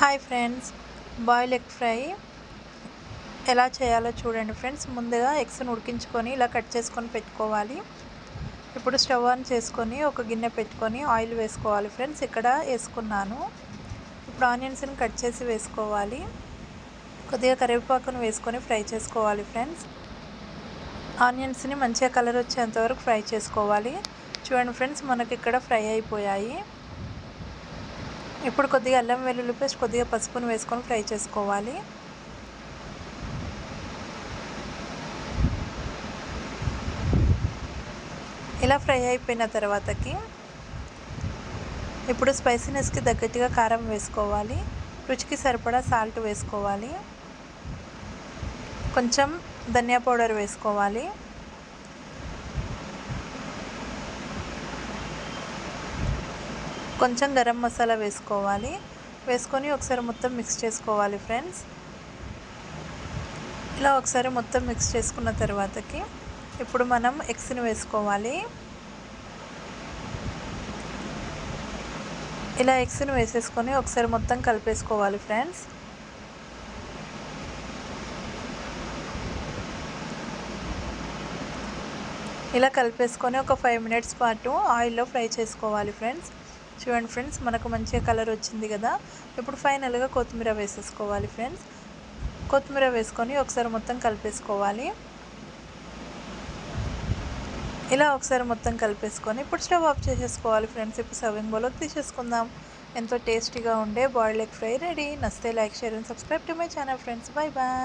Hi friends, boil egg fry ఎలా చేయాలో చూడండి ఫ్రెండ్స్. ముందుగా ఎగ్స్ని ఉడికించుకొని ఇలా కట్ చేసుకొని పెట్టుకోవాలి. ఇప్పుడు స్టవ్ ఆన్ చేసుకొని ఒక గిన్నె పెట్టుకొని ఆయిల్ వేసుకోవాలి ఫ్రెండ్స్. ఇక్కడ వేసుకున్నాను. ఇప్పుడు ఆనియన్స్ని కట్ చేసి వేసుకోవాలి. కొద్దిగా కరివేపాకును వేసుకొని ఫ్రై చేసుకోవాలి ఫ్రెండ్స్. ఆనియన్స్ని మంచిగా కలర్ వచ్చేంత వరకు ఫ్రై చేసుకోవాలి. చూడండి ఫ్రెండ్స్, మనకి ఇక్కడ ఫ్రై అయిపోయాయి. ఇప్పుడు కొద్దిగా అల్లం వెల్లుల్లి పేస్ట్, కొద్దిగా పసుపును వేసుకొని ఫ్రై చేసుకోవాలి. ఇలా ఫ్రై అయిపోయిన తర్వాతకి ఇప్పుడు స్పైసీనెస్కి తగ్గట్టుగా కారం వేసుకోవాలి. రుచికి సరిపడా సాల్ట్ వేసుకోవాలి. కొంచెం ధనియా పౌడర్ వేసుకోవాలి. కొంచెం గరం మసాలా వేసుకోవాలి. వేసుకొని ఒకసారి మొత్తం మిక్స్ చేసుకోవాలి ఫ్రెండ్స్. ఇలా ఒకసారి మొత్తం మిక్స్ చేసుకున్న తర్వాతకి ఇప్పుడు మనం ఎగ్స్ని వేసుకోవాలి. ఇలా ఎగ్స్ని వేసేసుకొని ఒకసారి మొత్తం కలిపేసుకోవాలి ఫ్రెండ్స్. ఇలా కలిపేసుకొని ఒక 5 మినిట్స్ పాటు ఆయిల్లో ఫ్రై చేసుకోవాలి ఫ్రెండ్స్. చూడండి ఫ్రెండ్స్, మనకు మంచిగా కలర్ వచ్చింది కదా. ఇప్పుడు ఫైనల్గా కొత్తిమీర వేసేసుకోవాలి ఫ్రెండ్స్. కొత్తిమీర వేసుకొని ఒకసారి మొత్తం కలిపేసుకోవాలి. ఇలా ఒకసారి మొత్తం కలిపేసుకొని ఇప్పుడు స్టవ్ ఆఫ్ చేసేసుకోవాలి ఫ్రెండ్స్. ఇప్పుడు సర్వింగ్ బౌల్లోకి తీసేసుకుందాం. ఎంతో టేస్టీగా ఉండే బాయిల్డ్ ఎగ్ ఫ్రై రెడీ. నచ్చితే like, share and subscribe to my channel friends. Bye bye.